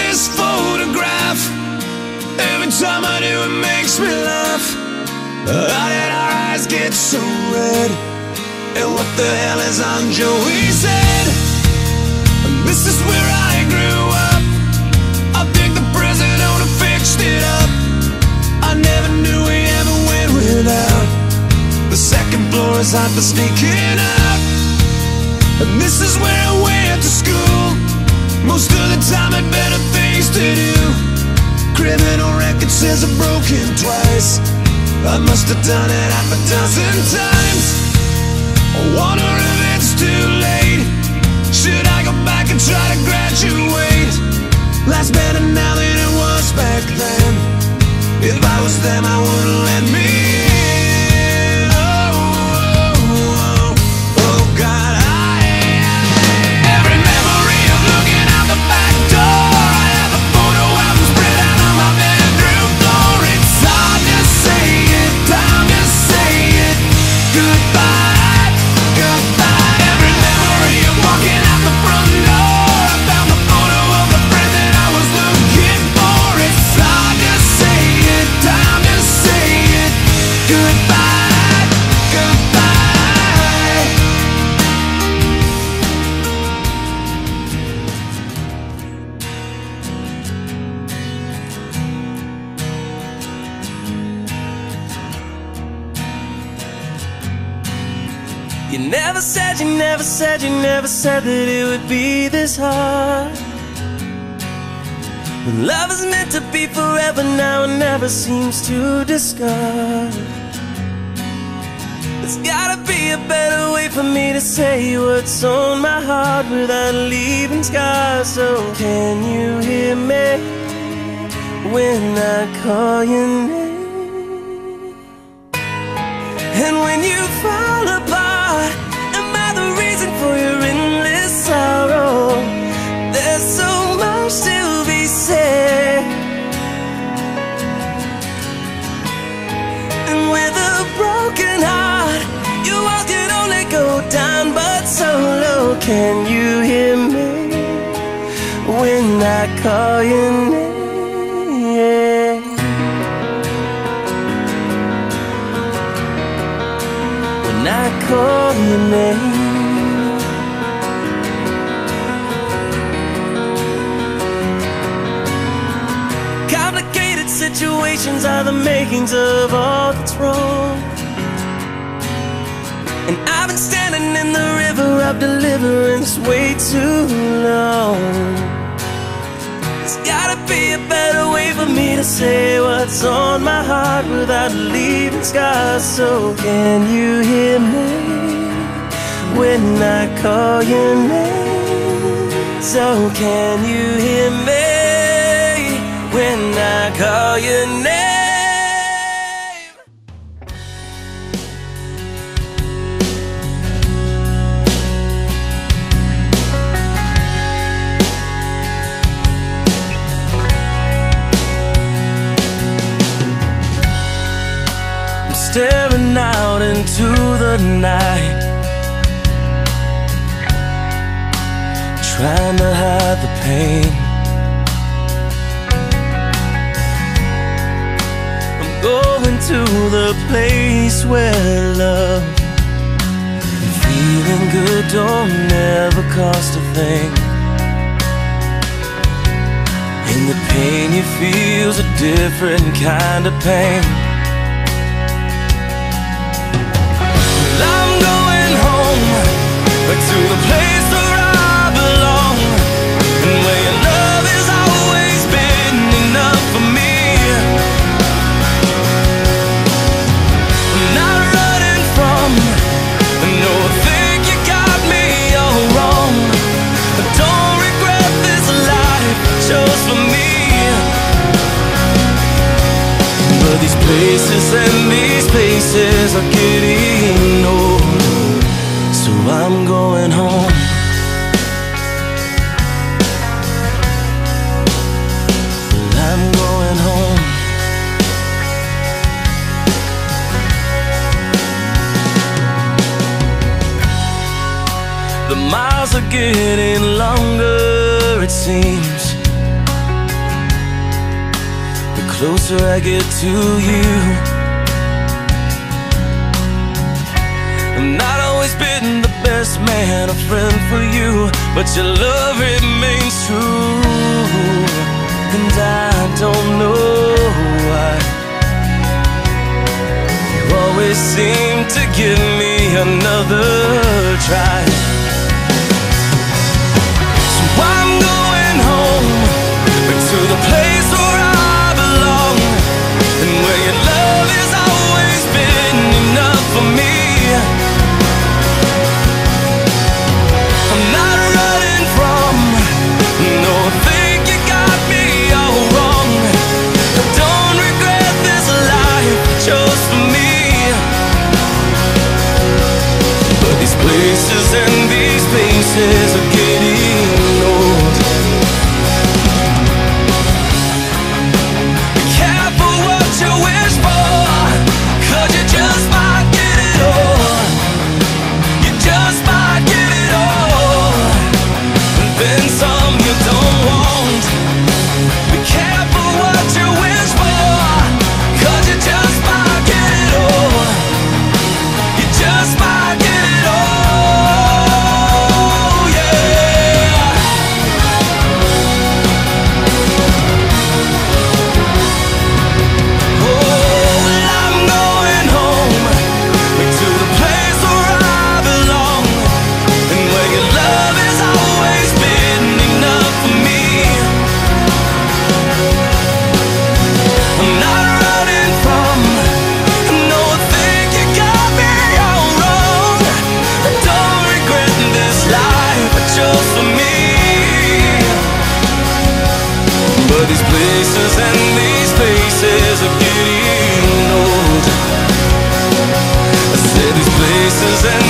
this photograph. Every time I do, it makes me laugh. How did our eyes get so red? And what the hell is on Joey's head? This is where I grew up. I think the president owner fixed it up. I never knew we ever went without. The second floor is hot for sneaking up. And this is where I went to school. Most of the time had better things to do. Criminal record says I've broken twice. I must have done it half a dozen times. I wonder if it's too late. Should I go back and try to graduate? Life's better now than it was back then. If I was them, I wouldn't let me in. Oh God, every memory of looking out the back door. I have a photo album spread out on my bedroom floor. It's hard to say it, time to say it. Goodbye, goodbye. Every memory of walking out the front door. I found the photo of the friend that I was looking for. It's hard to say it, time to say it. Goodbye, goodbye. You never said, you never said, you never said that it would be this hard. When love is meant to be forever, now it never seems to discard. There's gotta be a better way for me to say what's on my heart without leaving scars. So can you hear me when I call your name? And when you fall apart, am I the reason for your endless sorrow? There's so much to be said. And with a broken heart, your walls can only go down but so low. Can you hear me when I call your name? When I call your name. Complicated situations are the makings of all that's wrong. And I've been standing in the river of deliverance way too long. There's gotta be a better way for me to say what's on my heart without leaving scars. So can you hear me when I call your name? So can you hear me when I call your name? Staring out into the night, trying to hide the pain. I'm going to the place where love and feeling good don't never cost a thing. And the pain you feel's a different kind of pain. I'm going home, back to the place where I belong, and where your love has always been enough for me. I'm not running from, no, I think you got me all wrong. I don't regret this life I chose for me. But these places and these places are getting old, so I'm going home. Well, I'm going home. The miles are getting longer, it seems. closer I get to you. I've not always been the best man, a friend for you, but your love remains true. And I don't know why you always seem to give me another try. So I'm going home, back to the place where I belong, and where your love has always been enough for me. I'm not running from, no, I think you got me all wrong. I don't regret this life I chose for me. But these places and these places are getting old. Be careful what you wish for, 'cause you just might get it all. You just might get it all, and then some you don't want. Be careful what you wish for, 'cause you just might get it all. You just might get it all, yeah. Oh, well, I'm going home, back to the place where I belong, and where your love has always been enough for me. I'm not running from, no, I think you got me all wrong. I don't regret this life I chose for me. But these places and these places are getting old. I said these places and